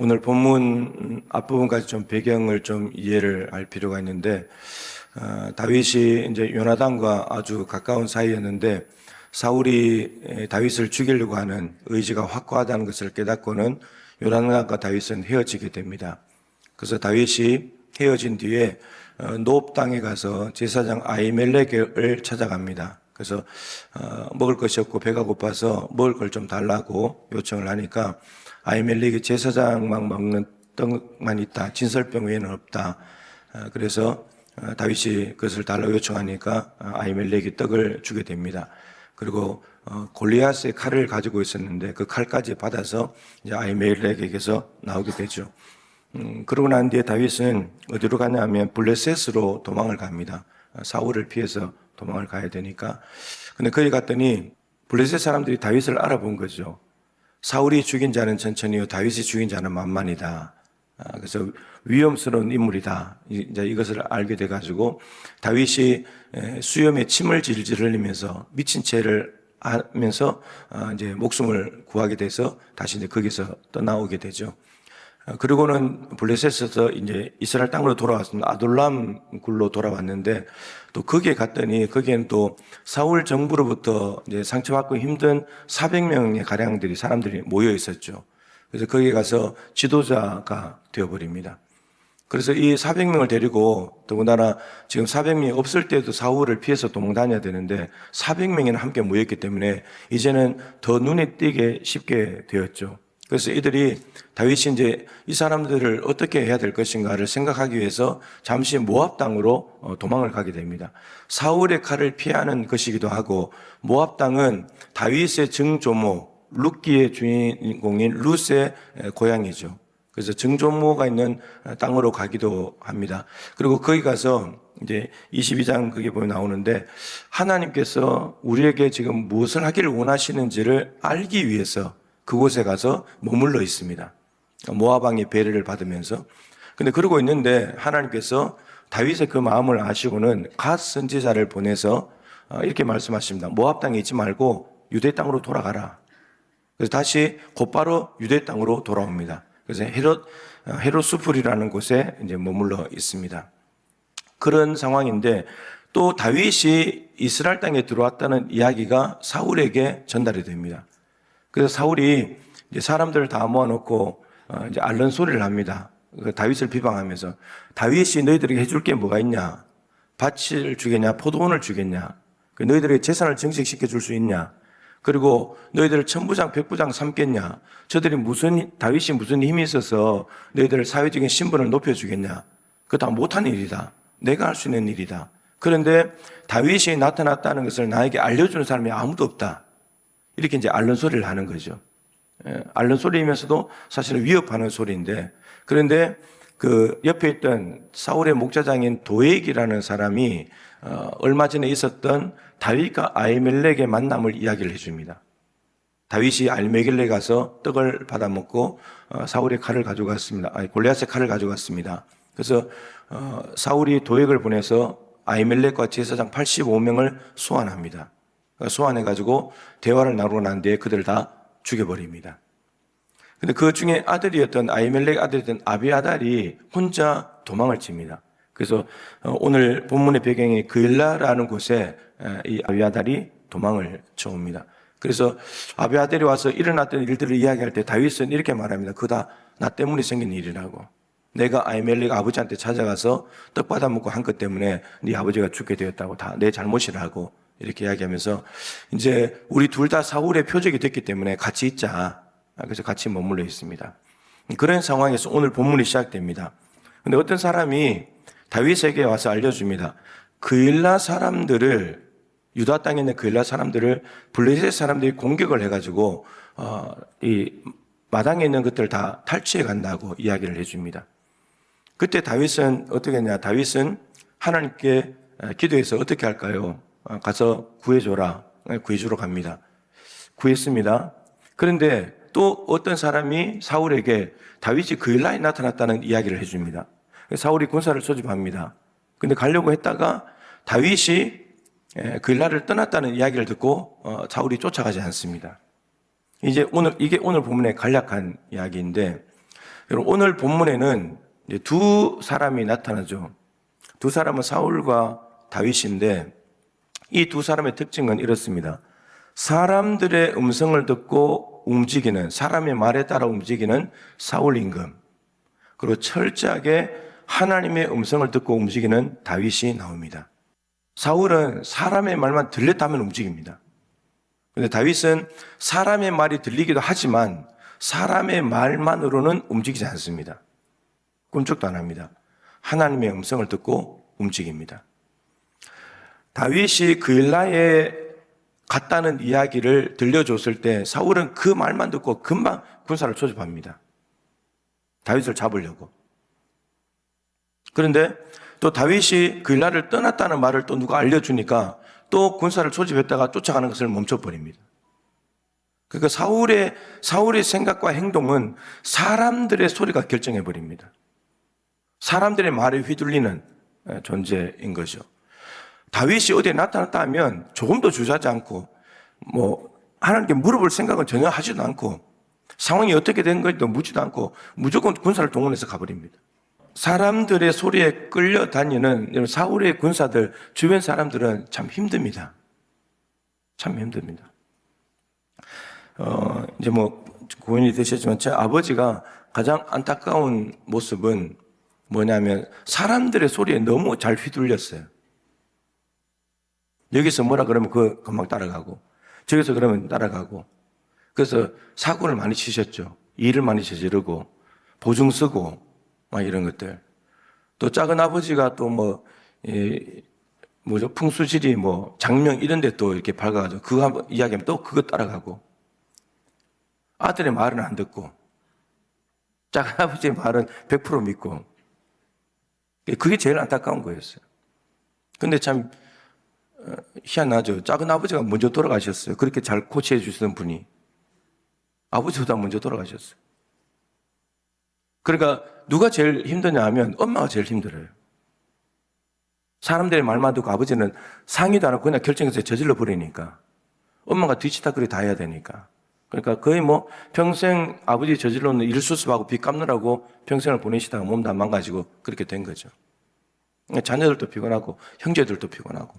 오늘 본문 앞부분까지 좀 배경을 좀 이해를 할 필요가 있는데, 다윗이 이제 요나단과 아주 가까운 사이였는데, 사울이 다윗을 죽이려고 하는 의지가 확고하다는 것을 깨닫고는 요나단과 다윗은 헤어지게 됩니다. 그래서 다윗이 헤어진 뒤에 노업 땅에 가서 제사장 아히멜렉을 찾아갑니다. 그래서 먹을 것이 없고 배가 고파서 먹을 걸 좀 달라고 요청을 하니까 아히멜렉이 제사장만 먹는 떡만 있다, 진설병 외에는 없다. 그래서 다윗이 그것을 달라고 요청하니까 아히멜렉이 떡을 주게 됩니다. 그리고 골리앗의 칼을 가지고 있었는데 그 칼까지 받아서 이제 아히멜렉에게서 나오게 되죠. 그러고 난 뒤에 다윗은 어디로 가냐면 블레셋으로 도망을 갑니다. 사울을 피해서 도망을 가야 되니까. 근데 거기 갔더니 블레셋 사람들이 다윗을 알아본 거죠. 사울이 죽인 자는 천천히요, 다윗이 죽인 자는 만만이다. 그래서 위험스러운 인물이다. 이제 이것을 알게 돼가지고 다윗이 수염에 침을 질질 흘리면서 미친 채를 하면서 이제 목숨을 구하게 돼서 다시 이제 거기서 떠나오게 되죠. 그리고는 블레셋에서 이제 이스라엘 땅으로 돌아왔습니다. 아둘람 굴로 돌아왔는데 또 거기에 갔더니 거기에는 또 사울 정부로부터 이제 상처받고 힘든 400명의 가량들이 사람들이 모여 있었죠. 그래서 거기에 가서 지도자가 되어버립니다. 그래서 이 400명을 데리고, 더군다나 지금 400명이 없을 때도 사울을 피해서 도망 다녀야 되는데 400명이나 함께 모였기 때문에 이제는 더 눈에 띄게 쉽게 되었죠. 그래서 이들이 다윗이 이제 이 사람들을 어떻게 해야 될 것인가를 생각하기 위해서 잠시 모압 땅으로 도망을 가게 됩니다. 사울의 칼을 피하는 것이기도 하고, 모압 땅은 다윗의 증조모 룻기의 주인공인 룻의 고향이죠. 그래서 증조모가 있는 땅으로 가기도 합니다. 그리고 거기 가서 이제 22장 그게 보면 나오는데, 하나님께서 우리에게 지금 무엇을 하기를 원하시는지를 알기 위해서 그곳에 가서 머물러 있습니다. 모압 왕의 배려를 받으면서. 근데 그러고 있는데 하나님께서 다윗의 그 마음을 아시고는 갓 선지자를 보내서 이렇게 말씀하십니다. 모압 땅에 있지 말고 유대 땅으로 돌아가라. 그래서 다시 곧바로 유대 땅으로 돌아옵니다. 그래서 헤롯 수풀이라는 곳에 이제 머물러 있습니다. 그런 상황인데 또 다윗이 이스라엘 땅에 들어왔다는 이야기가 사울에게 전달이 됩니다. 그래서 사울이 이제 사람들을 다 모아놓고 이제 앓는 소리를 합니다. 다윗을 비방하면서, 다윗이 너희들에게 해줄 게 뭐가 있냐? 밭을 주겠냐? 포도원을 주겠냐? 너희들에게 재산을 증식시켜 줄 수 있냐? 그리고 너희들을 천부장, 백부장 삼겠냐? 다윗이 무슨 힘이 있어서 너희들을 사회적인 신분을 높여주겠냐? 그거 다 못한 일이다. 내가 할 수 있는 일이다. 그런데 다윗이 나타났다는 것을 나에게 알려주는 사람이 아무도 없다. 이렇게 이제 앓는 소리를 하는 거죠. 앓는 소리이면서도 사실은 위협하는 소리인데, 그런데 그 옆에 있던 사울의 목자장인 도액이라는 사람이 얼마 전에 있었던 다윗과 아히멜렉의 만남을 이야기를 해줍니다. 다윗이 아히멜렉에 가서 떡을 받아먹고 사울의 칼을 가져갔습니다. 골리앗의 칼을 가져갔습니다. 그래서 사울이 도액을 보내서 아히멜렉과 제사장 85명을 소환합니다. 소환해가지고 대화를 나누고 난 뒤에 그들을 다 죽여버립니다. 근데 그 중에 아들이었던 아히멜렉 아들이었던 아비아달이 혼자 도망을 칩니다. 그래서 오늘 본문의 배경이 그일라라는 곳에 이 아비아달이 도망을 쳐옵니다. 그래서 아비아달이 와서 일어났던 일들을 이야기할 때 다윗은 이렇게 말합니다. 그거 다 나 때문에 생긴 일이라고. 내가 아히멜렉 아버지한테 찾아가서 떡 받아먹고 한 것 때문에 네 아버지가 죽게 되었다고, 다 내 잘못이라고 이렇게 이야기하면서, 이제 우리 둘 다 사울의 표적이 됐기 때문에 같이 있자. 그래서 같이 머물러 있습니다. 그런 상황에서 오늘 본문이 시작됩니다. 근데 어떤 사람이 다윗에게 와서 알려줍니다. 그일라 사람들을, 유다 땅에 있는 그일라 사람들을 블레셋 사람들이 공격을 해가지고 이 마당에 있는 것들을 다 탈취해 간다고 이야기를 해줍니다. 그때 다윗은 어떻게 했냐? 다윗은 하나님께 기도해서 어떻게 할까요? 가서 구해줘라. 구해주러 갑니다. 구했습니다. 그런데 또 어떤 사람이 사울에게 다윗이 그일라에 나타났다는 이야기를 해줍니다. 사울이 군사를 소집합니다. 근데 가려고 했다가 다윗이 그일라를 떠났다는 이야기를 듣고 사울이 쫓아가지 않습니다. 이게 오늘 본문의 간략한 이야기인데, 여러분, 오늘 본문에는 이제 두 사람이 나타나죠. 두 사람은 사울과 다윗인데 이 두 사람의 특징은 이렇습니다. 사람들의 음성을 듣고 움직이는, 사람의 말에 따라 움직이는 사울 임금, 그리고 철저하게 하나님의 음성을 듣고 움직이는 다윗이 나옵니다. 사울은 사람의 말만 들렸다면 움직입니다. 그런데 다윗은 사람의 말이 들리기도 하지만 사람의 말만으로는 움직이지 않습니다. 꿈쩍도 안 합니다. 하나님의 음성을 듣고 움직입니다. 다윗이 그일라에 갔다는 이야기를 들려줬을 때 사울은 그 말만 듣고 금방 군사를 조집합니다. 다윗을 잡으려고. 그런데 또 다윗이 그일라를 떠났다는 말을 또 누가 알려주니까 또 군사를 조집했다가 쫓아가는 것을 멈춰버립니다. 그러니까 사울의 생각과 행동은 사람들의 소리가 결정해버립니다. 사람들의 말에 휘둘리는 존재인 거죠. 다윗이 어디에 나타났다 하면 조금도 주저하지 않고 하나님께 물어볼 생각은 전혀 하지도 않고 상황이 어떻게 된 건지도 묻지도 않고 무조건 군사를 동원해서 가버립니다. 사람들의 소리에 끌려다니는 사울의 군사들, 주변 사람들은 참 힘듭니다. 참 힘듭니다. 이제 고인이 되셨지만 제 아버지가 가장 안타까운 모습은 뭐냐면 사람들의 소리에 너무 잘 휘둘렸어요. 여기서 뭐라 그러면 금방 따라가고 저기서 그러면 따라가고 그래서 사고를 많이 치셨죠. 일을 많이 저지르고 보증 쓰고 막 이런 것들. 또 작은 아버지가 또 풍수지리 장명 이런 데 또 이렇게 밝아가지고 그거 한번 이야기하면 또 그거 따라가고 아들의 말은 안 듣고 작은 아버지의 말은 100% 믿고 그게 제일 안타까운 거였어요. 근데 참 희한하죠. 작은 아버지가 먼저 돌아가셨어요. 그렇게 잘 코치해 주시던 분이 아버지보다 먼저 돌아가셨어요. 그러니까 누가 제일 힘드냐 하면 엄마가 제일 힘들어요. 사람들의 말만 듣고 아버지는 상의도 안 하고 그냥 결정해서 저질러 버리니까 엄마가 뒤치다거리 다 해야 되니까. 그러니까 거의 평생 아버지 저질러 놓은 일 수습하고 빚 갚느라고 평생을 보내시다가 몸 다 망가지고 그렇게 된 거죠. 자녀들도 피곤하고 형제들도 피곤하고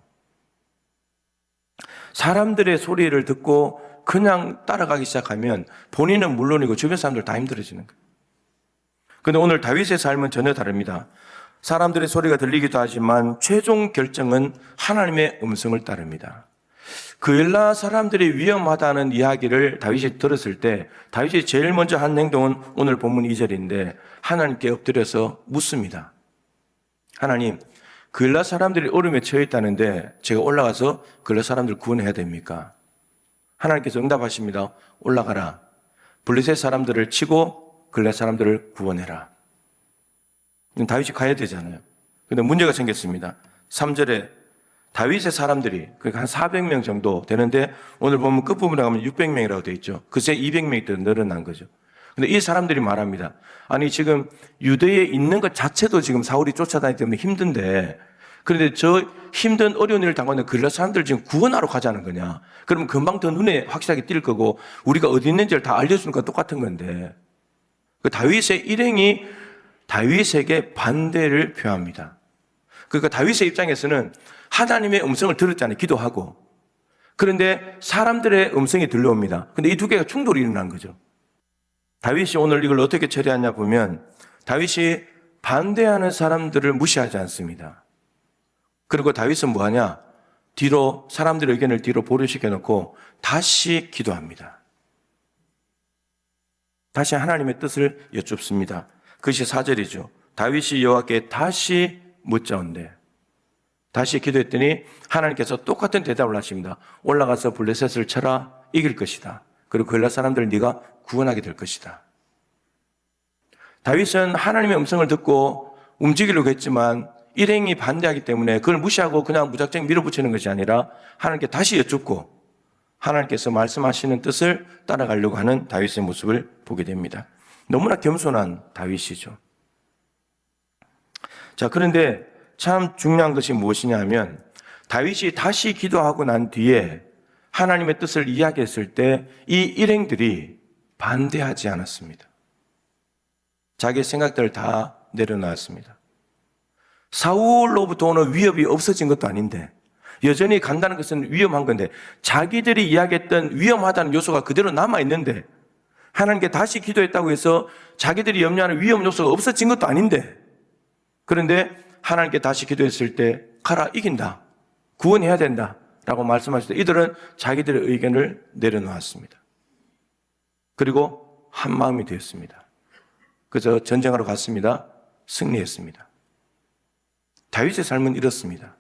사람들의 소리를 듣고 그냥 따라가기 시작하면 본인은 물론이고 주변 사람들 다 힘들어지는 거예요. 그런데 오늘 다윗의 삶은 전혀 다릅니다. 사람들의 소리가 들리기도 하지만 최종 결정은 하나님의 음성을 따릅니다. 그일라 사람들이 위험하다는 이야기를 다윗이 들었을 때 다윗이 제일 먼저 한 행동은 오늘 본문 2절인데 하나님께 엎드려서 묻습니다. 하나님, 그일라 사람들이 어려움에 처해 있다는데 제가 올라가서 그일라 사람들을 구원해야 됩니까? 하나님께서 응답하십니다. 올라가라. 블레셋 사람들을 치고 그일라 사람들을 구원해라. 다윗이 가야 되잖아요. 그런데 문제가 생겼습니다. 3절에 다윗의 사람들이 한 400명 정도 되는데 오늘 보면 끝부분에 가면 600명이라고 되어 있죠. 그새 200명이 더 늘어난 거죠. 그런데 이 사람들이 말합니다. 아니 지금 유대에 있는 것 자체도 지금 사울이 쫓아다니기 때문에 힘든데 그런데 저 힘든 어려운 일을 당하는 그일라 사람들 지금 구원하러 가자는 거냐. 그러면 금방 더 눈에 확실하게 띌 거고 우리가 어디 있는지를 다 알려주는 건 똑같은 건데 그 다윗의 일행이 다윗에게 반대를 표합니다. 그러니까 다윗의 입장에서는 하나님의 음성을 들었잖아요. 기도하고. 그런데 사람들의 음성이 들려옵니다. 그런데 이 두 개가 충돌이 일어난 거죠. 다윗이 오늘 이걸 어떻게 처리하냐 보면 다윗이 반대하는 사람들을 무시하지 않습니다. 그리고 다윗은 뭐하냐? 뒤로 사람들의 의견을 뒤로 보류시켜 놓고 다시 기도합니다. 다시 하나님의 뜻을 여쭙습니다. 그것이 4절이죠. 다윗이 여호와께 다시 묻자온대. 다시 기도했더니 하나님께서 똑같은 대답을 하십니다. 올라가서 블레셋을 쳐라. 이길 것이다. 그리고 그일라 사람들을 네가 구원하게 될 것이다. 다윗은 하나님의 음성을 듣고 움직이려고 했지만 일행이 반대하기 때문에 그걸 무시하고 그냥 무작정 밀어붙이는 것이 아니라 하나님께 다시 여쭙고 하나님께서 말씀하시는 뜻을 따라가려고 하는 다윗의 모습을 보게 됩니다. 너무나 겸손한 다윗이죠. 자, 그런데 참 중요한 것이 무엇이냐 하면 다윗이 다시 기도하고 난 뒤에 하나님의 뜻을 이야기했을 때 이 일행들이 반대하지 않았습니다. 자기 생각들을 다 내려놓았습니다. 사울로부터 오는 위협이 없어진 것도 아닌데 여전히 간다는 것은 위험한 건데 자기들이 이야기했던 위험하다는 요소가 그대로 남아있는데 하나님께 다시 기도했다고 해서 자기들이 염려하는 위험 요소가 없어진 것도 아닌데 그런데 하나님께 다시 기도했을 때 가라 이긴다. 구원해야 된다. 라고 말씀하실 때 이들은 자기들의 의견을 내려놓았습니다. 그리고 한 마음이 되었습니다. 그래서 전쟁하러 갔습니다. 승리했습니다. 다윗의 삶은 이렇습니다.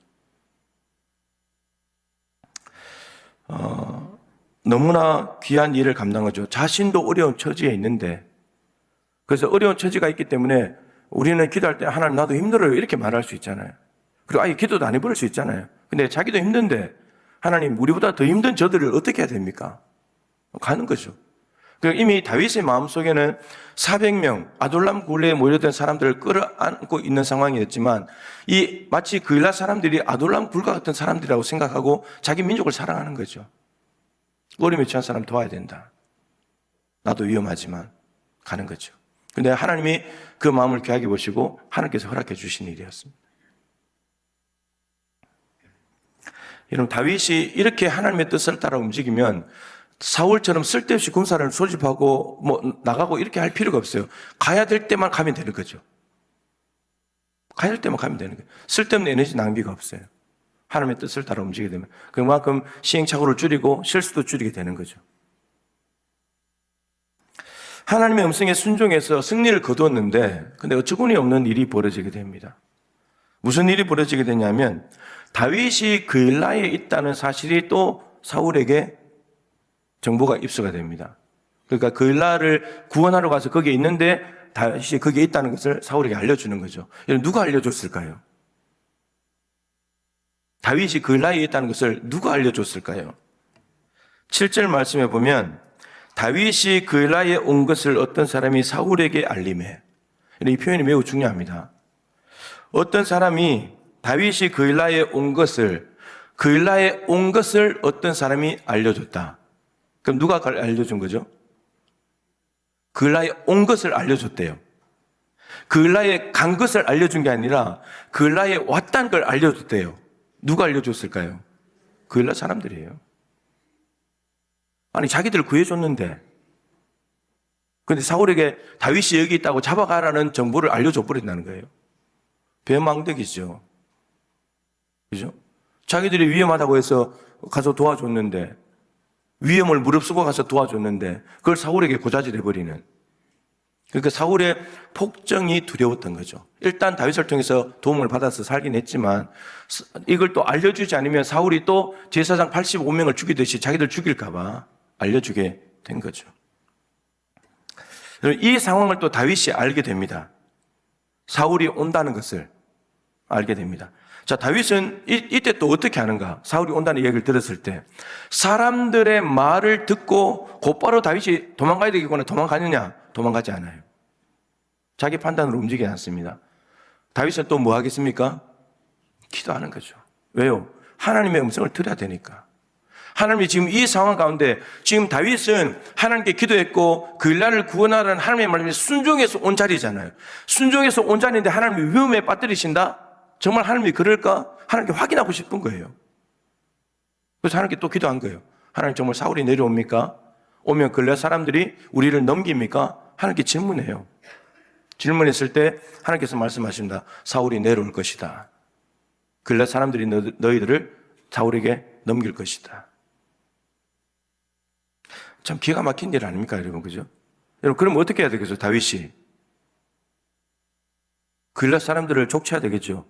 너무나 귀한 일을 감당하죠. 자신도 어려운 처지에 있는데 그래서 어려운 처지가 있기 때문에 우리는 기도할 때 하나님 나도 힘들어요 이렇게 말할 수 있잖아요. 그리고 아예 기도도 안 해버릴 수 있잖아요. 근데 자기도 힘든데 하나님 우리보다 더 힘든 저들을 어떻게 해야 됩니까? 가는 거죠. 이미 다윗의 마음속에는 400명 아둘람 굴레에 모여든 사람들을 끌어안고 있는 상황이었지만 이 마치 그일라 사람들이 아둘람 굴과 같은 사람들이라고 생각하고 자기 민족을 사랑하는 거죠. 어려움에 처한 사람 도와야 된다. 나도 위험하지만 가는 거죠. 근데 하나님이 그 마음을 귀하게 보시고 하나님께서 허락해 주신 일이었습니다. 여러분 다윗이 이렇게 하나님의 뜻을 따라 움직이면 사울처럼 쓸데없이 군사를 소집하고 나가고 이렇게 할 필요가 없어요. 가야 될 때만 가면 되는 거죠. 가야 될 때만 가면 되는 거예요. 쓸데없는 에너지 낭비가 없어요. 하나님의 뜻을 따라 움직이게 되면 그만큼 시행착오를 줄이고 실수도 줄이게 되는 거죠. 하나님의 음성에 순종해서 승리를 거두었는데 근데 어처구니 없는 일이 벌어지게 됩니다. 무슨 일이 벌어지게 되냐면 다윗이 그일라에 있다는 사실이 또 사울에게 정보가 입수가 됩니다. 그러니까 그일라를 구원하러 가서 거기에 있는데 다윗이 거기에 있다는 것을 사울에게 알려주는 거죠. 누가 알려줬을까요? 다윗이 그일라에 있다는 것을 누가 알려줬을까요? 7절 말씀에 보면 다윗이 그일라에 온 것을 어떤 사람이 사울에게 알림해. 이 표현이 매우 중요합니다. 어떤 사람이 다윗이 그일라에 온 것을 어떤 사람이 알려줬다. 그럼 누가 알려준 거죠? 그일라에 온 것을 알려줬대요. 그일라에 간 것을 알려준 게 아니라 그일라에 왔다는 걸 알려줬대요. 누가 알려줬을까요? 그일라 사람들이에요. 아니 자기들 구해줬는데 근데 사울에게 다윗이 여기 있다고 잡아가라는 정보를 알려줘 버린다는 거예요. 배망덕이죠. 그죠? 자기들이 위험하다고 해서 가서 도와줬는데 위험을 무릅쓰고 가서 도와줬는데 그걸 사울에게 고자질해버리는 그러니까 사울의 폭정이 두려웠던 거죠. 일단 다윗을 통해서 도움을 받아서 살긴 했지만 이걸 또 알려주지 않으면 사울이 또 제사장 85명을 죽이듯이 자기들 죽일까 봐 알려주게 된 거죠. 이 상황을 또 다윗이 알게 됩니다. 사울이 온다는 것을 알게 됩니다. 자, 다윗은 이때 또 어떻게 하는가? 사울이 온다는 얘기를 들었을 때 사람들의 말을 듣고 곧바로 다윗이 도망가야 되겠구나 도망가느냐? 도망가지 않아요. 자기 판단으로 움직이지 않습니다. 다윗은 또 뭐 하겠습니까? 기도하는 거죠. 왜요? 하나님의 음성을 들어야 되니까. 하나님이 지금 이 상황 가운데 지금 다윗은 하나님께 기도했고 그일라를 구원하라는 하나님의 말씀에 순종해서 온 자리잖아요. 순종해서 온 자리인데 하나님이 위험에 빠뜨리신다? 정말 하나님이 그럴까? 하나님께 확인하고 싶은 거예요. 그래서 하나님께 또 기도한 거예요. 하나님 정말 사울이 내려옵니까? 오면 그일라 사람들이 우리를 넘깁니까? 하나님께 질문해요. 질문했을 때 하나님께서 말씀하십니다. 사울이 내려올 것이다. 그일라 사람들이 너희들을 사울에게 넘길 것이다. 참 기가 막힌 일 아닙니까, 여러분? 그죠? 여러분, 그럼 어떻게 해야 되겠어요, 다윗이? 그일라 사람들을 족쳐야 되겠죠.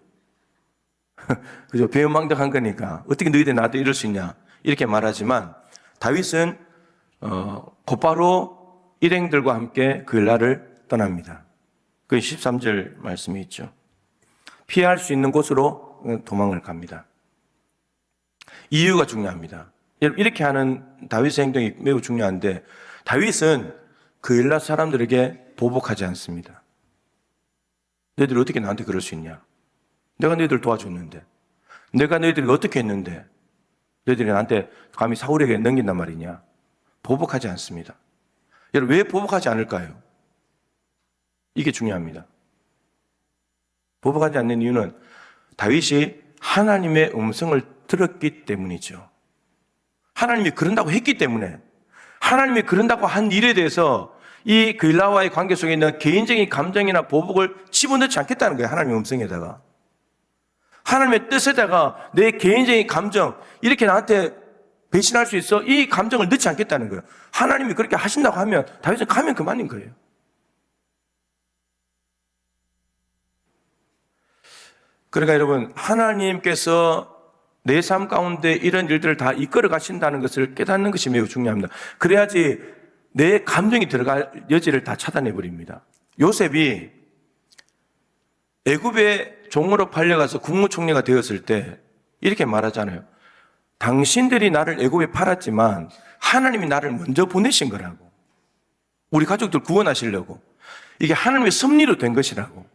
그죠? 배은망덕한 거니까. 어떻게 너희들 나한테 이럴 수 있냐? 이렇게 말하지만, 다윗은, 곧바로 일행들과 함께 그일라를 떠납니다. 그 13절 말씀이 있죠. 피할 수 있는 곳으로 도망을 갑니다. 이유가 중요합니다. 이렇게 하는 다윗의 행동이 매우 중요한데 다윗은 그일라 사람들에게 보복하지 않습니다. 너희들이 어떻게 나한테 그럴 수 있냐? 내가 너희들 도와줬는데 내가 너희들이 어떻게 했는데 너희들이 나한테 감히 사울에게 넘긴단 말이냐? 보복하지 않습니다. 여러분 왜 보복하지 않을까요? 이게 중요합니다. 보복하지 않는 이유는 다윗이 하나님의 음성을 들었기 때문이죠. 하나님이 그런다고 했기 때문에, 하나님이 그런다고 한 일에 대해서 이 그일라와의 관계 속에 있는 개인적인 감정이나 보복을 집어넣지 않겠다는 거예요. 하나님의 음성에다가. 하나님의 뜻에다가 내 개인적인 감정, 이렇게 나한테 배신할 수 있어? 이 감정을 넣지 않겠다는 거예요. 하나님이 그렇게 하신다고 하면 다윗은 가면 그만인 거예요. 그러니까 여러분, 하나님께서 내 삶 가운데 이런 일들을 다 이끌어 가신다는 것을 깨닫는 것이 매우 중요합니다. 그래야지 내 감정이 들어갈 여지를 다 차단해 버립니다. 요셉이 애굽의 종으로 팔려가서 국무총리가 되었을 때 이렇게 말하잖아요. 당신들이 나를 애굽에 팔았지만 하나님이 나를 먼저 보내신 거라고. 우리 가족들 구원하시려고. 이게 하나님의 섭리로 된 것이라고.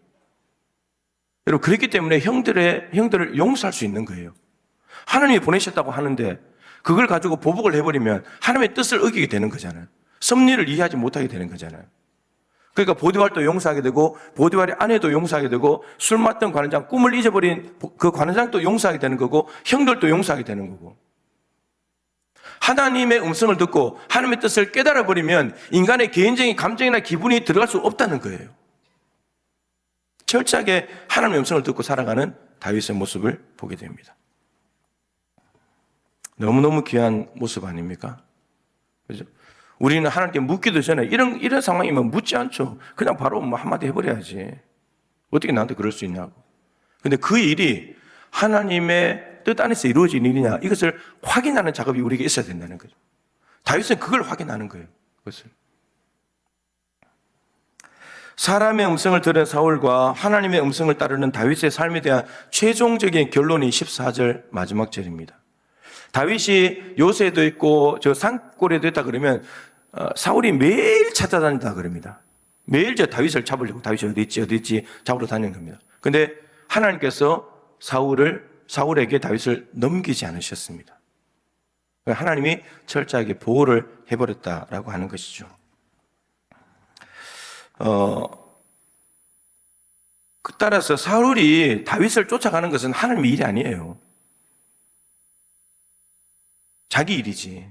여러분, 그렇기 때문에 형들을 용서할 수 있는 거예요. 하나님이 보내셨다고 하는데 그걸 가지고 보복을 해버리면 하나님의 뜻을 어기게 되는 거잖아요. 섭리를 이해하지 못하게 되는 거잖아요. 그러니까 보디발도 용서하게 되고 보디발의 아내도 용서하게 되고 술 맡던 관원장, 꿈을 잊어버린 그 관원장도 용서하게 되는 거고 형들도 용서하게 되는 거고. 하나님의 음성을 듣고 하나님의 뜻을 깨달아버리면 인간의 개인적인 감정이나 기분이 들어갈 수 없다는 거예요. 철저하게 하나님의 음성을 듣고 살아가는 다윗의 모습을 보게 됩니다. 너무너무 귀한 모습 아닙니까? 그죠? 우리는 하나님께 묻기도 전에 이런 상황이면 묻지 않죠. 그냥 바로 한마디 해버려야지. 어떻게 나한테 그럴 수 있냐고. 근데 그 일이 하나님의 뜻 안에서 이루어진 일이냐, 이것을 확인하는 작업이 우리에게 있어야 된다는 거죠. 다윗은 그걸 확인하는 거예요. 그것을. 사람의 음성을 들은 사울과 하나님의 음성을 따르는 다윗의 삶에 대한 최종적인 결론이 14절 마지막 절입니다. 다윗이 요새도 있고 저 산골에도 있다 그러면 사울이 매일 찾아다닌다 그럽니다. 매일 저 다윗을 잡으려고 다윗이 어디 있지 잡으러 다니는 겁니다. 근데 하나님께서 사울에게 다윗을 넘기지 않으셨습니다. 하나님이 철저하게 보호를 해버렸다라고 하는 것이죠. 따라서 사울이 다윗을 쫓아가는 것은 하나님의 일이 아니에요. 자기 일이지.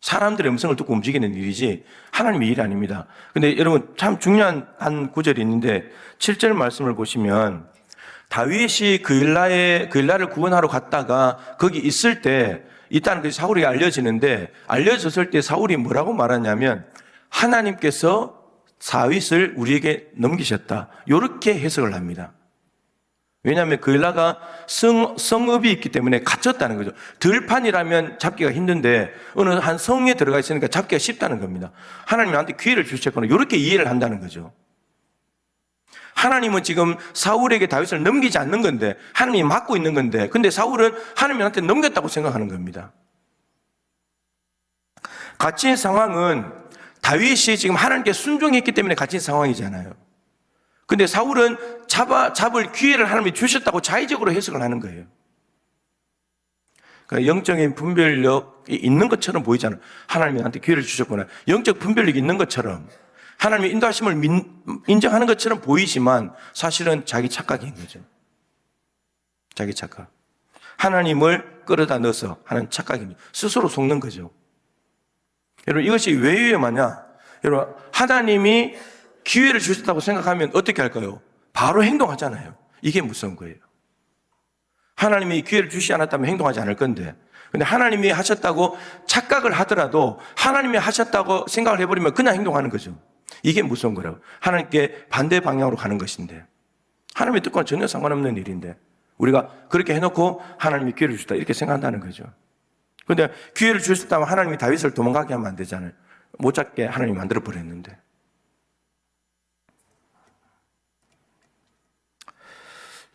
사람들의 음성을 듣고 움직이는 일이지 하나님의 일이 아닙니다. 근데 여러분 참 중요한 한 구절이 있는데 7절 말씀을 보시면 다윗이 그일라를 구원하러 갔다가 거기 있을 때 있다는 것이 사울에게 알려지는데 알려졌을 때 사울이 뭐라고 말하냐면 하나님께서 다윗을 우리에게 넘기셨다. 이렇게 해석을 합니다. 왜냐하면 그일라가 성읍이 있기 때문에 갇혔다는 거죠. 들판이라면 잡기가 힘든데 어느 한 성에 들어가 있으니까 잡기가 쉽다는 겁니다. 하나님이 나한테 기회를 주셨거나 이렇게 이해를 한다는 거죠. 하나님은 지금 사울에게 다윗을 넘기지 않는 건데 하나님이 막고 있는 건데 근데 사울은 하나님이 나한테 넘겼다고 생각하는 겁니다. 갇힌 상황은 다윗이 지금 하나님께 순종했기 때문에 갇힌 상황이잖아요. 근데 사울은 잡을 기회를 하나님이 주셨다고 자의적으로 해석을 하는 거예요. 그러니까 영적인 분별력이 있는 것처럼 보이잖아요. 하나님이 나한테 기회를 주셨구나. 영적 분별력이 있는 것처럼 하나님의 인도하심을 인정하는 것처럼 보이지만 사실은 자기 착각인 거죠. 자기 착각. 하나님을 끌어다 넣어서 하는 착각입니다. 스스로 속는 거죠. 여러분 이것이 왜 위험하냐? 여러분 하나님이 기회를 주셨다고 생각하면 어떻게 할까요? 바로 행동하잖아요. 이게 무서운 거예요. 하나님이 기회를 주시지 않았다면 행동하지 않을 건데 근데 하나님이 하셨다고 착각을 하더라도 하나님이 하셨다고 생각을 해버리면 그냥 행동하는 거죠. 이게 무서운 거라고. 하나님께 반대 방향으로 가는 것인데 하나님의 뜻과는 전혀 상관없는 일인데 우리가 그렇게 해놓고 하나님이 기회를 주셨다 이렇게 생각한다는 거죠. 그런데 기회를 주셨다면 하나님이 다윗을 도망가게 하면 안 되잖아요. 못 잡게 하나님이 만들어 버렸는데.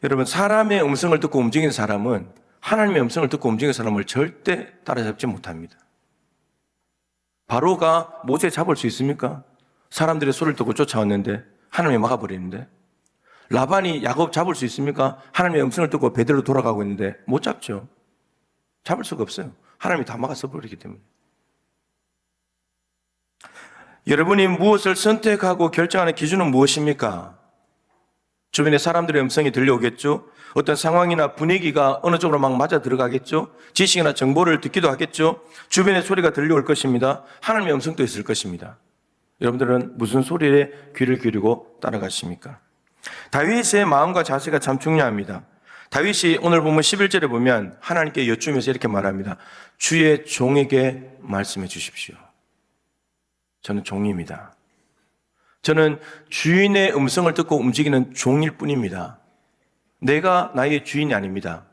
여러분 사람의 음성을 듣고 움직이는 사람은 하나님의 음성을 듣고 움직이는 사람을 절대 따라잡지 못합니다. 바로가 모세 잡을 수 있습니까? 사람들의 소리를 듣고 쫓아왔는데 하나님이 막아버리는데 라반이 야곱 잡을 수 있습니까? 하나님의 음성을 듣고 베드로 돌아가고 있는데 못 잡죠. 잡을 수가 없어요. 하나님이 다 막아서 버리기 때문에. 여러분이 무엇을 선택하고 결정하는 기준은 무엇입니까? 주변에 사람들의 음성이 들려오겠죠? 어떤 상황이나 분위기가 어느 쪽으로 막 맞아 들어가겠죠? 지식이나 정보를 듣기도 하겠죠? 주변의 소리가 들려올 것입니다. 하나님의 음성도 있을 것입니다. 여러분들은 무슨 소리에 귀를 기울이고 따라가십니까? 다윗의 마음과 자세가 참 중요합니다. 다윗이 오늘 보면 11절에 보면 하나님께 여쭈면서 이렇게 말합니다. 주의 종에게 말씀해 주십시오. 저는 종입니다. 저는 주인의 음성을 듣고 움직이는 종일 뿐입니다. 내가 나의 주인이 아닙니다.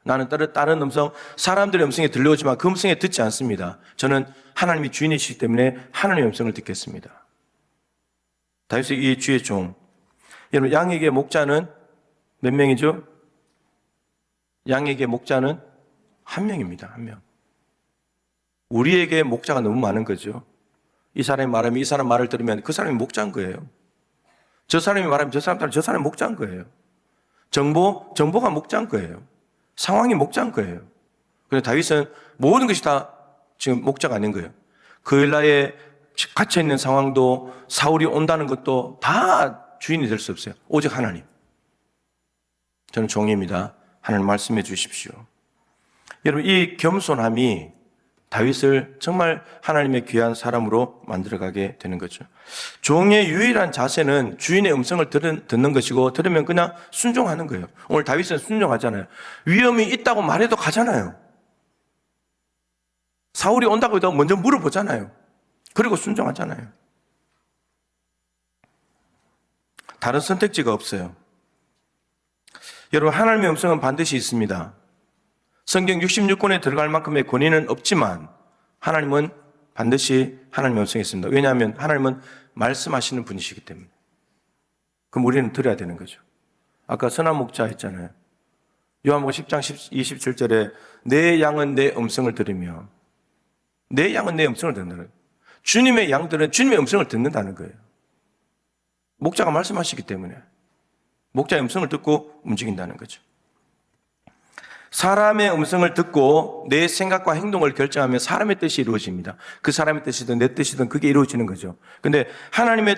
나는 다른 음성, 사람들의 음성에 들려오지만 그 음성에 듣지 않습니다. 저는 하나님이 주인이시기 때문에 하나님의 음성을 듣겠습니다. 다윗의 이 주의 종. 여러분, 양에게 목자는 몇 명이죠? 양에게 목자는 한 명입니다. 한 명. 우리에게 목자가 너무 많은 거죠. 이 사람이 말하면 이 사람 말을 들으면 그 사람이 목자인 거예요. 저 사람이 말하면 저 사람이 목자인 거예요. 정보가 목자인 거예요. 상황이 목자인 거예요. 그런데 다윗은 모든 것이 다 지금 목자가 아닌 거예요. 그 일라에 갇혀있는 상황도 사울이 온다는 것도 다 주인이 될 수 없어요. 오직 하나님. 저는 종입니다. 하나님 말씀해 주십시오. 여러분, 이 겸손함이 다윗을 정말 하나님의 귀한 사람으로 만들어가게 되는 거죠. 종의 유일한 자세는 주인의 음성을 듣는 것이고 들으면 그냥 순종하는 거예요. 오늘 다윗은 순종하잖아요. 위험이 있다고 말해도 가잖아요. 사울이 온다고 해도 먼저 물어보잖아요. 그리고 순종하잖아요. 다른 선택지가 없어요. 여러분, 하나님의 음성은 반드시 있습니다. 성경 66권에 들어갈 만큼의 권위는 없지만 하나님은 반드시 하나님의 음성이 있습니다. 왜냐하면 하나님은 말씀하시는 분이시기 때문에. 그럼 우리는 들어야 되는 거죠. 아까 선한 목자 했잖아요. 요한복음 10장 27절에 내 양은 내 음성을 들으며, 내 양은 내 음성을 듣는다는 거예요. 주님의 양들은 주님의 음성을 듣는다는 거예요. 목자가 말씀하시기 때문에 목자의 음성을 듣고 움직인다는 거죠. 사람의 음성을 듣고 내 생각과 행동을 결정하면 사람의 뜻이 이루어집니다. 그 사람의 뜻이든 내 뜻이든 그게 이루어지는 거죠. 근데 하나님의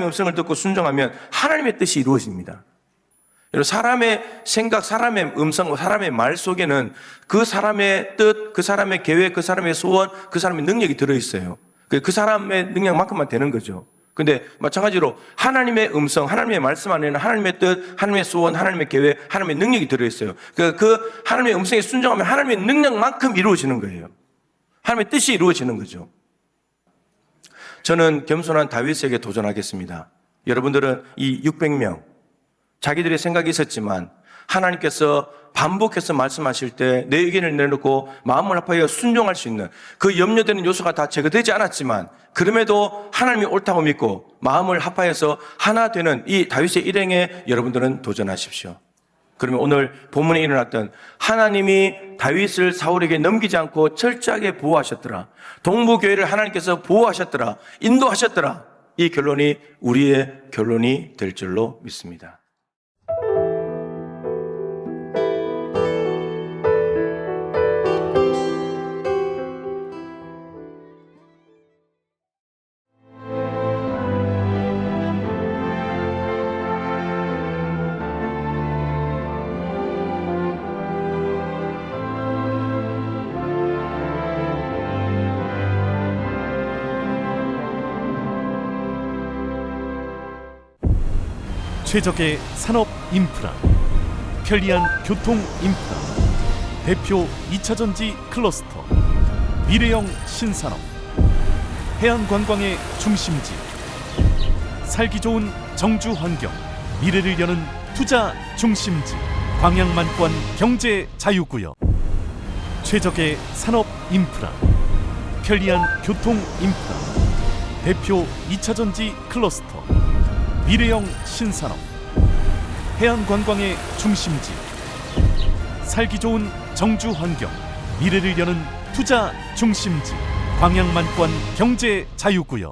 음성을 듣고 순종하면 하나님의 뜻이 이루어집니다. 여러분, 사람의 생각, 사람의 음성, 사람의 말 속에는 그 사람의 뜻, 그 사람의 계획, 그 사람의 소원, 그 사람의 능력이 들어있어요. 그 사람의 능력만큼만 되는 거죠. 근데 마찬가지로 하나님의 음성, 하나님의 말씀 안에는 하나님의 뜻, 하나님의 소원, 하나님의 계획, 하나님의 능력이 들어있어요. 그 하나님의 음성에 순종하면 하나님의 능력만큼 이루어지는 거예요. 하나님의 뜻이 이루어지는 거죠. 저는 겸손한 다윗에게 도전하겠습니다. 여러분들은 이 600명, 자기들의 생각이 있었지만 하나님께서 반복해서 말씀하실 때 내 의견을 내놓고 마음을 합하여 순종할 수 있는 그 염려되는 요소가 다 제거되지 않았지만 그럼에도 하나님이 옳다고 믿고 마음을 합하여서 하나 되는 이 다윗의 일행에 여러분들은 도전하십시오. 그러면 오늘 본문에 일어났던 하나님이 다윗을 사울에게 넘기지 않고 철저하게 보호하셨더라. 동부교회를 하나님께서 보호하셨더라. 인도하셨더라. 이 결론이 우리의 결론이 될 줄로 믿습니다. 최적의 산업 인프라, 편리한 교통 인프라, 대표 2차전지 클러스터, 미래형 신산업, 해안관광의 중심지, 살기 좋은 정주 환경, 미래를 여는 투자 중심지, 광양만권 경제 자유구역. 최적의 산업 인프라, 편리한 교통 인프라, 대표 2차전지 클러스터, 미래형 신산업, 해안관광의 중심지, 살기 좋은 정주 환경, 미래를 여는 투자 중심지, 광양만권 경제 자유구역.